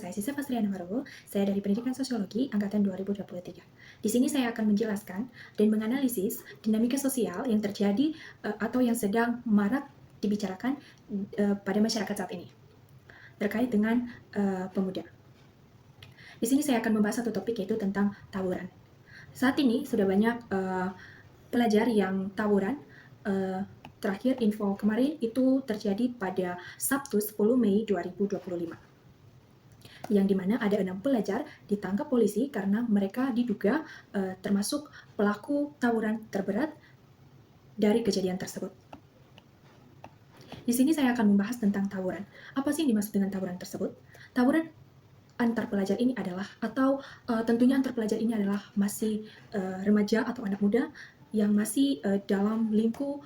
saya Sisa Pasriana Marwo, saya dari Pendidikan Sosiologi Angkatan 2023. Di sini saya akan menjelaskan dan menganalisis dinamika sosial yang terjadi atau yang sedang marak dibicarakan pada masyarakat saat ini terkait dengan pemuda. Di sini saya akan membahas satu topik, yaitu tentang tawuran. Saat ini sudah banyak pelajar yang tawuran. Terakhir info kemarin itu terjadi pada Sabtu 10 Mei 2025. Yang dimana ada 6 pelajar ditangkap polisi karena mereka diduga termasuk pelaku tawuran terberat dari kejadian tersebut. Di sini saya akan membahas tentang tawuran. Apa sih yang dimaksud dengan tawuran tersebut? Tawuran antar pelajar ini adalah, atau tentunya antar pelajar ini adalah masih remaja atau anak muda yang masih dalam lingkup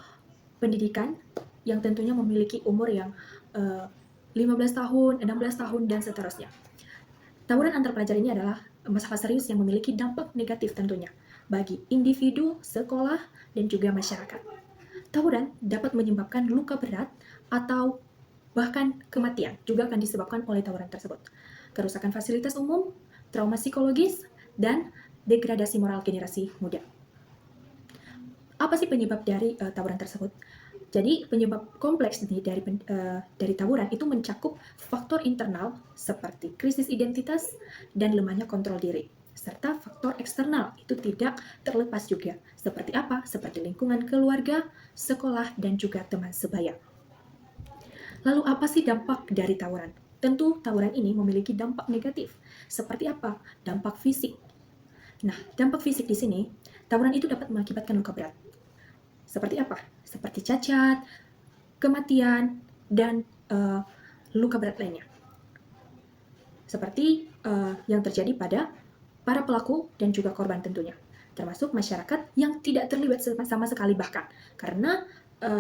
pendidikan, yang tentunya memiliki umur yang 15 tahun, 16 tahun, dan seterusnya. Tawuran antar pelajar ini adalah masalah serius yang memiliki dampak negatif tentunya bagi individu, sekolah, dan juga masyarakat. Tawuran dapat menyebabkan luka berat atau bahkan kematian juga akan disebabkan oleh tawuran tersebut. Kerusakan fasilitas umum, trauma psikologis, dan degradasi moral generasi muda. Apa sih penyebab dari tawuran tersebut? Jadi penyebab kompleks dari tawuran itu mencakup faktor internal seperti krisis identitas dan lemahnya kontrol diri, serta faktor eksternal itu tidak terlepas juga. Seperti apa? Seperti lingkungan keluarga, sekolah, dan juga teman sebaya. Lalu apa sih dampak dari tawuran? Tentu tawuran ini memiliki dampak negatif. Seperti apa? Dampak fisik. Nah, dampak fisik di sini, tawuran itu dapat mengakibatkan luka berat. Seperti apa? Seperti cacat, kematian, dan luka berat lainnya. Seperti yang terjadi pada para pelaku dan juga korban tentunya. Termasuk masyarakat yang tidak terlibat sama sekali bahkan. Karena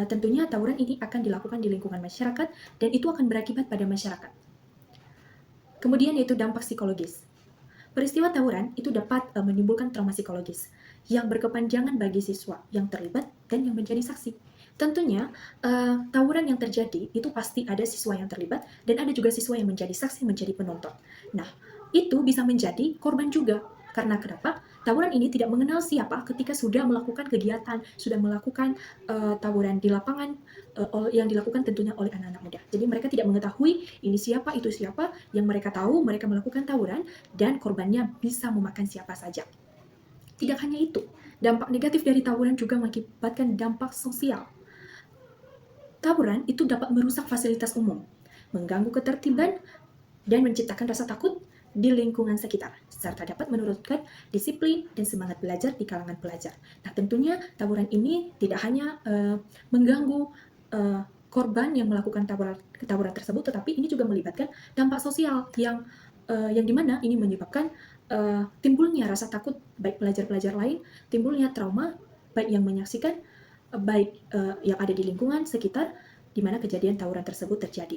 tentunya tawuran ini akan dilakukan di lingkungan masyarakat dan itu akan berakibat pada masyarakat. Kemudian yaitu dampak psikologis. Peristiwa tawuran itu dapat menimbulkan trauma psikologis yang berkepanjangan bagi siswa yang terlibat dan yang menjadi saksi. Tentunya tawuran yang terjadi itu pasti ada siswa yang terlibat dan ada juga siswa yang menjadi saksi, menjadi penonton. Nah, itu bisa menjadi korban juga. Karena kenapa? Tawuran ini tidak mengenal siapa ketika sudah melakukan kegiatan, sudah melakukan tawuran di lapangan yang dilakukan tentunya oleh anak-anak muda. Jadi mereka tidak mengetahui ini siapa, itu siapa. Yang mereka tahu, mereka melakukan tawuran dan korbannya bisa memakan siapa saja. Tidak hanya itu, dampak negatif dari tawuran juga mengakibatkan dampak sosial. Tawuran itu dapat merusak fasilitas umum, mengganggu ketertiban, dan menciptakan rasa takut di lingkungan sekitar, serta dapat menurunkan disiplin dan semangat belajar di kalangan pelajar. Nah, tentunya tawuran ini tidak hanya mengganggu korban yang melakukan tawuran tersebut, tetapi ini juga melibatkan dampak sosial yang dimana ini menyebabkan timbulnya rasa takut baik pelajar-pelajar lain, timbulnya trauma baik yang menyaksikan, baik yang ada di lingkungan sekitar di mana kejadian tawuran tersebut terjadi.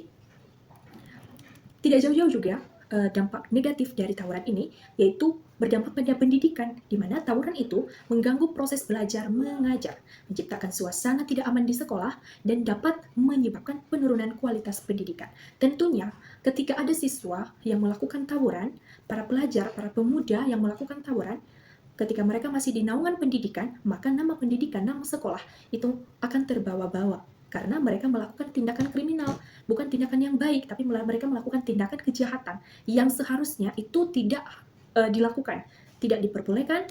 Tidak jauh-jauh juga dampak negatif dari tawuran ini, yaitu berdampak pada pendidikan, di mana tawuran itu mengganggu proses belajar mengajar, menciptakan suasana tidak aman di sekolah, dan dapat menyebabkan penurunan kualitas pendidikan. Tentunya, ketika ada siswa yang melakukan tawuran, para pelajar, para pemuda yang melakukan tawuran, ketika mereka masih di naungan pendidikan, maka nama pendidikan, nama sekolah itu akan terbawa-bawa. Karena mereka melakukan tindakan kriminal, bukan tindakan yang baik, tapi mereka melakukan tindakan kejahatan yang seharusnya itu tidak dilakukan, tidak diperbolehkan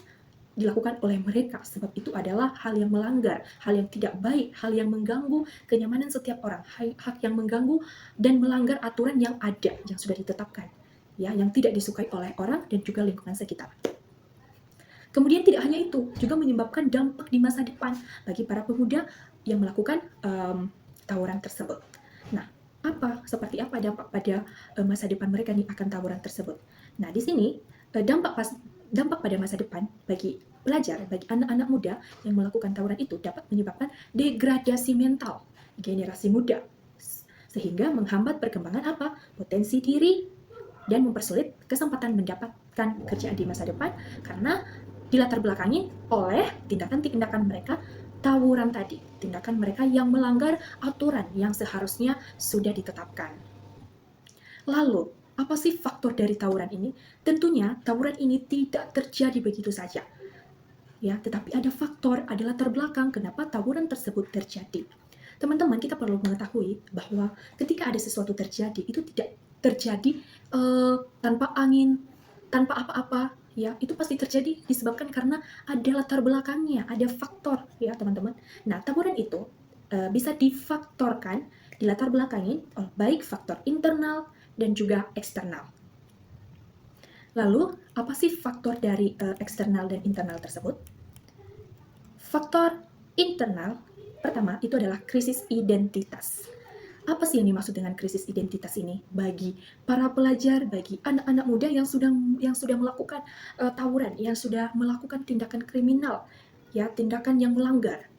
dilakukan oleh mereka, sebab itu adalah hal yang melanggar, hal yang tidak baik, hal yang mengganggu kenyamanan setiap orang, hak yang mengganggu dan melanggar aturan yang ada, yang sudah ditetapkan, ya, yang tidak disukai oleh orang dan juga lingkungan sekitar. Kemudian tidak hanya itu, juga menyebabkan dampak di masa depan bagi para pemuda yang melakukan tawuran tersebut. Nah, seperti apa dampak pada masa depan mereka nih akan tawuran tersebut? Nah, di sini dampak pada masa depan bagi pelajar, bagi anak-anak muda yang melakukan tawuran itu dapat menyebabkan degradasi mental generasi muda, sehingga menghambat perkembangan potensi diri dan mempersulit kesempatan mendapatkan kerjaan di masa depan karena dilatar belakangi oleh tindakan-tindakan mereka tawuran tadi, tindakan mereka yang melanggar aturan yang seharusnya sudah ditetapkan. Lalu, Apa sih faktor dari tawuran ini? Tentunya tawuran ini tidak terjadi begitu saja. Ya, tetapi ada faktor, ada latar belakang kenapa tawuran tersebut terjadi. Teman-teman, kita perlu mengetahui bahwa ketika ada sesuatu terjadi, itu tidak terjadi tanpa angin, tanpa apa-apa, ya. Itu pasti terjadi disebabkan karena ada latar belakangnya, ada faktor, ya teman-teman. Nah, tawuran itu bisa difaktorkan, dilatar belakangin oleh baik faktor internal dan juga eksternal. Lalu, apa sih faktor dari eksternal dan internal tersebut? Faktor internal pertama itu adalah krisis identitas. Apa sih yang dimaksud dengan krisis identitas ini bagi para pelajar, bagi anak-anak muda yang sudah melakukan tawuran, yang sudah melakukan tindakan kriminal, ya tindakan yang melanggar,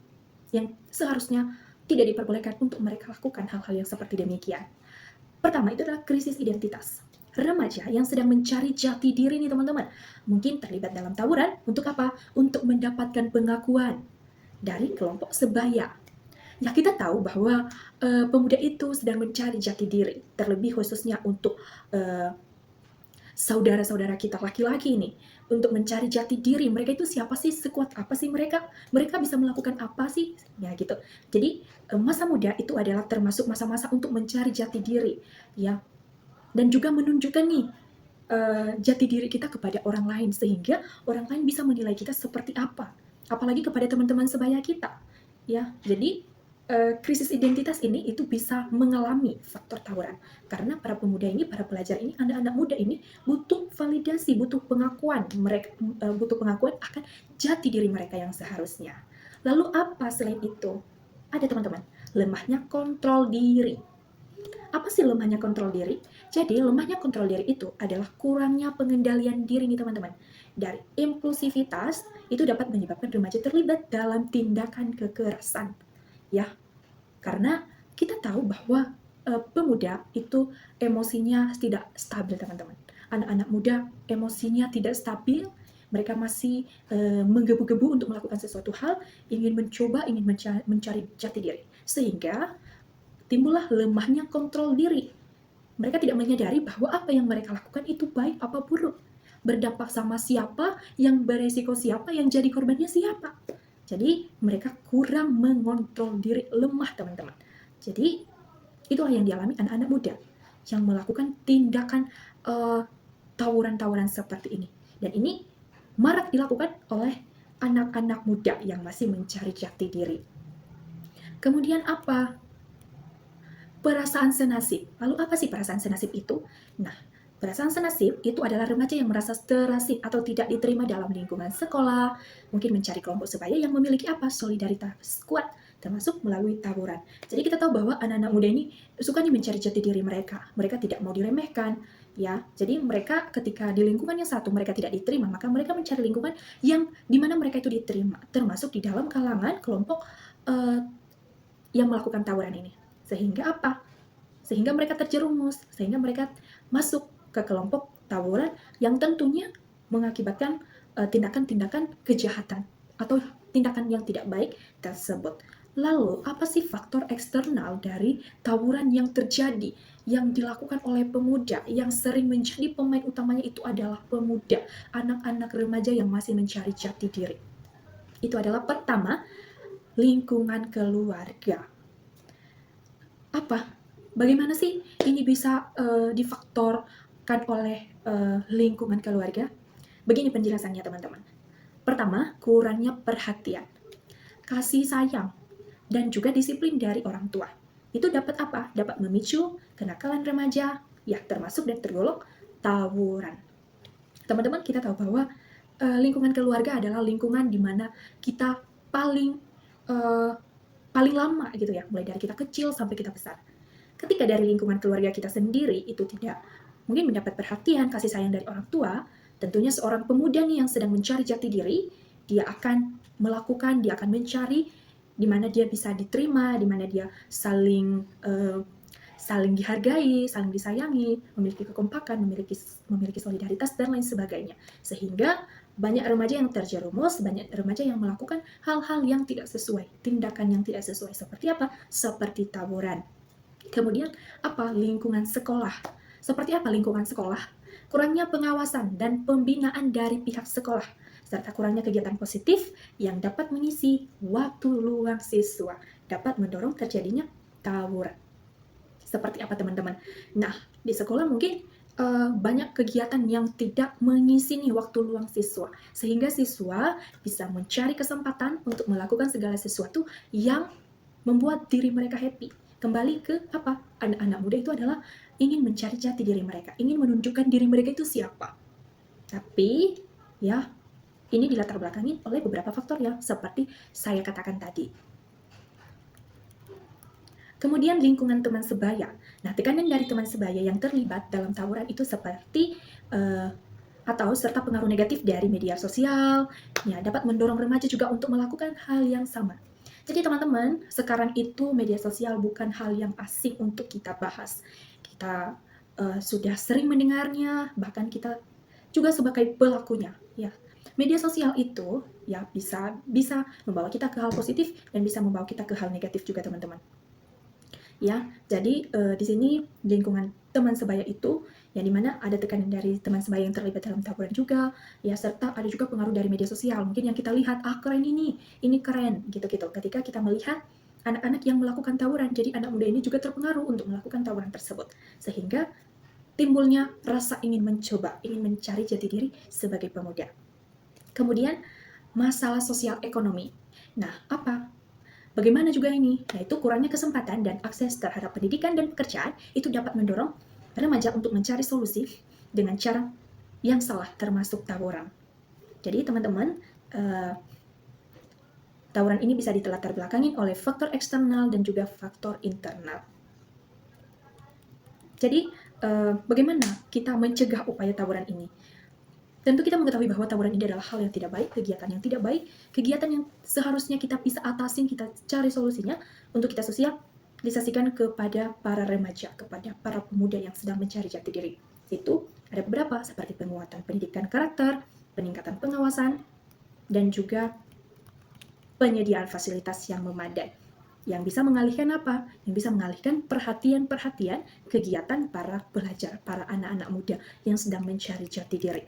yang seharusnya tidak diperbolehkan untuk mereka lakukan hal-hal yang seperti demikian. Pertama itu adalah krisis identitas. Remaja yang sedang mencari jati diri nih teman-teman, mungkin terlibat dalam tawuran untuk apa? Untuk mendapatkan pengakuan dari kelompok sebaya. Ya kita tahu bahwa pemuda itu sedang mencari jati diri, terlebih khususnya untuk saudara-saudara kita laki-laki ini, untuk mencari jati diri. Mereka itu siapa sih? Sekuat apa sih mereka? Mereka bisa melakukan apa sih? Ya gitu. Jadi masa muda itu adalah termasuk masa-masa untuk mencari jati diri, ya. Dan juga menunjukkan nih jati diri kita kepada orang lain sehingga orang lain bisa menilai kita seperti apa. Apalagi kepada teman-teman sebaya kita, ya. Jadi krisis identitas ini itu bisa mengalami faktor tawuran karena para pemuda ini, para pelajar ini, anak-anak muda ini butuh validasi, butuh pengakuan mereka, butuh pengakuan akan jati diri mereka yang seharusnya. Lalu apa selain itu? Ada teman-teman, lemahnya kontrol diri. Apa sih lemahnya kontrol diri? Jadi lemahnya kontrol diri itu adalah kurangnya pengendalian diri nih teman-teman. Dari impulsivitas itu dapat menyebabkan remaja terlibat dalam tindakan kekerasan. Ya, karena kita tahu bahwa pemuda itu emosinya tidak stabil teman-teman. Anak-anak muda emosinya tidak stabil, mereka masih menggebu-gebu untuk melakukan sesuatu hal, ingin mencoba, ingin mencari jati diri. Sehingga timbullah lemahnya kontrol diri. Mereka tidak menyadari bahwa apa yang mereka lakukan itu baik apa buruk. Berdampak sama siapa, yang beresiko siapa, yang jadi korbannya siapa. Jadi mereka kurang mengontrol diri, lemah teman-teman. Jadi itulah yang dialami anak-anak muda yang melakukan tindakan tawuran-tawuran seperti ini. Dan ini marak dilakukan oleh anak-anak muda yang masih mencari jati diri. Kemudian apa? Perasaan senasib. Lalu apa sih perasaan senasib itu? Nah, perasaan senasib itu adalah remaja yang merasa terasing atau tidak diterima dalam lingkungan sekolah, mungkin mencari kelompok sebaya yang memiliki apa? Solidaritas kuat, termasuk melalui tawuran. Jadi kita tahu bahwa anak-anak muda ini suka nih mencari jati diri mereka. Mereka tidak mau diremehkan, ya. Jadi mereka ketika di lingkungan yang satu mereka tidak diterima, maka mereka mencari lingkungan yang dimana mereka itu diterima, termasuk di dalam kalangan kelompok yang melakukan tawuran ini. Sehingga apa? Sehingga mereka terjerumus, sehingga mereka masuk ke kelompok tawuran yang tentunya mengakibatkan tindakan-tindakan kejahatan atau tindakan yang tidak baik tersebut. Lalu, apa sih faktor eksternal dari tawuran yang terjadi, yang dilakukan oleh pemuda, yang sering menjadi pemain utamanya itu adalah pemuda, anak-anak remaja yang masih mencari jati diri. Itu adalah pertama, lingkungan keluarga. Apa? Bagaimana sih ini bisa difaktorkan oleh lingkungan keluarga? Begini penjelasannya teman-teman. Pertama, kurangnya perhatian, kasih sayang, dan juga disiplin dari orang tua. Itu dapat apa? Dapat memicu kenakalan remaja, ya termasuk dan tergolong tawuran. Teman-teman, kita tahu bahwa lingkungan keluarga adalah lingkungan di mana kita paling lama gitu ya, mulai dari kita kecil sampai kita besar. Ketika dari lingkungan keluarga kita sendiri itu tidak mungkin mendapat perhatian, kasih sayang dari orang tua, tentunya seorang pemuda nih yang sedang mencari jati diri, dia akan mencari di mana dia bisa diterima, di mana dia saling dihargai, saling disayangi, memiliki kekompakan, memiliki solidaritas dan lain sebagainya. Sehingga banyak remaja yang terjerumus, banyak remaja yang melakukan hal-hal yang tidak sesuai, tindakan yang tidak sesuai. Seperti apa? Seperti tawuran. Kemudian apa? Lingkungan sekolah. Seperti apa lingkungan sekolah? Kurangnya pengawasan dan pembinaan dari pihak sekolah, serta kurangnya kegiatan positif yang dapat mengisi waktu luang siswa, dapat mendorong terjadinya tawuran. Seperti apa teman-teman? Nah, di sekolah mungkin banyak kegiatan yang tidak mengisi nih waktu luang siswa, sehingga siswa bisa mencari kesempatan untuk melakukan segala sesuatu yang membuat diri mereka happy. Kembali ke apa? Anak-anak muda itu adalah ingin mencari jati diri mereka, ingin menunjukkan diri mereka itu siapa. Tapi ya, ini dilatar belakangi oleh beberapa faktor ya, seperti saya katakan tadi. Kemudian lingkungan teman sebaya. Nah, tekanan dari teman sebaya yang terlibat dalam tawuran itu seperti atau serta pengaruh negatif dari media sosial, ya dapat mendorong remaja juga untuk melakukan hal yang sama. Jadi teman-teman, sekarang itu media sosial bukan hal yang asing untuk kita bahas. Kita sudah sering mendengarnya, bahkan kita juga sebagai pelakunya. Ya, media sosial itu ya bisa membawa kita ke hal positif dan bisa membawa kita ke hal negatif juga teman-teman. Ya, jadi di sini lingkungan teman sebaya itu yang dimana ada tekanan dari teman sebaya yang terlibat dalam tawuran juga, ya serta ada juga pengaruh dari media sosial. Mungkin yang kita lihat, keren ini keren, gitu-gitu. Ketika kita melihat anak-anak yang melakukan tawuran, jadi anak muda ini juga terpengaruh untuk melakukan tawuran tersebut. Sehingga timbulnya rasa ingin mencoba, ingin mencari jati diri sebagai pemuda. Kemudian masalah sosial ekonomi. Nah, apa? Bagaimana juga ini? Yaitu kurangnya kesempatan dan akses terhadap pendidikan dan pekerjaan itu dapat mendorong remaja untuk mencari solusi dengan cara yang salah termasuk tawuran. Jadi teman-teman, tawuran ini bisa ditelatar belakangin oleh faktor eksternal dan juga faktor internal. Jadi bagaimana kita mencegah upaya tawuran ini? Tentu kita mengetahui bahwa tawuran ini adalah hal yang tidak baik, kegiatan yang tidak baik, kegiatan yang seharusnya kita bisa atasin, kita cari solusinya untuk kita sosialisasikan kepada para remaja, kepada para pemuda yang sedang mencari jati diri. Itu ada beberapa seperti penguatan pendidikan karakter, peningkatan pengawasan, dan juga penyediaan fasilitas yang memadai. Yang bisa mengalihkan apa? Yang bisa mengalihkan perhatian kegiatan para pelajar, para anak-anak muda yang sedang mencari jati diri.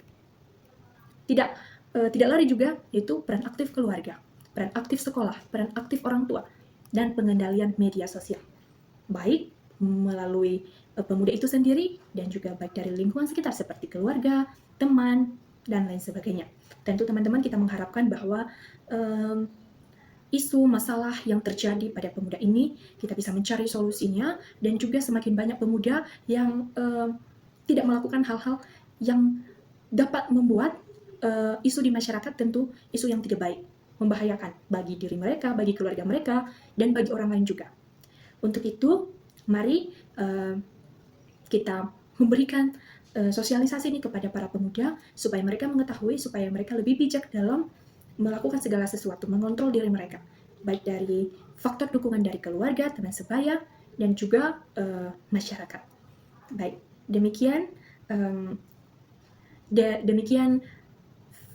Tidak lari juga itu peran aktif keluarga, peran aktif sekolah, peran aktif orang tua, dan pengendalian media sosial. Baik melalui pemuda itu sendiri dan juga baik dari lingkungan sekitar seperti keluarga, teman, dan lain sebagainya. Tentu teman-teman kita mengharapkan bahwa isu masalah yang terjadi pada pemuda ini kita bisa mencari solusinya dan juga semakin banyak pemuda yang tidak melakukan hal-hal yang dapat membuat isu di masyarakat tentu isu yang tidak baik, membahayakan bagi diri mereka, bagi keluarga mereka, dan bagi orang lain juga. Untuk itu, mari kita memberikan sosialisasi ini kepada para pemuda supaya mereka mengetahui, supaya mereka lebih bijak dalam melakukan segala sesuatu, mengontrol diri mereka, baik dari faktor dukungan dari keluarga, teman sebaya, dan juga masyarakat. Baik, demikian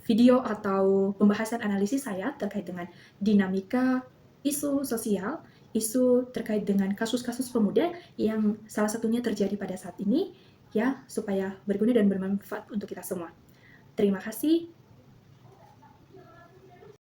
video atau pembahasan analisis saya terkait dengan dinamika isu sosial, isu terkait dengan kasus-kasus pemuda yang salah satunya terjadi pada saat ini, ya, supaya berguna dan bermanfaat untuk kita semua. Terima kasih.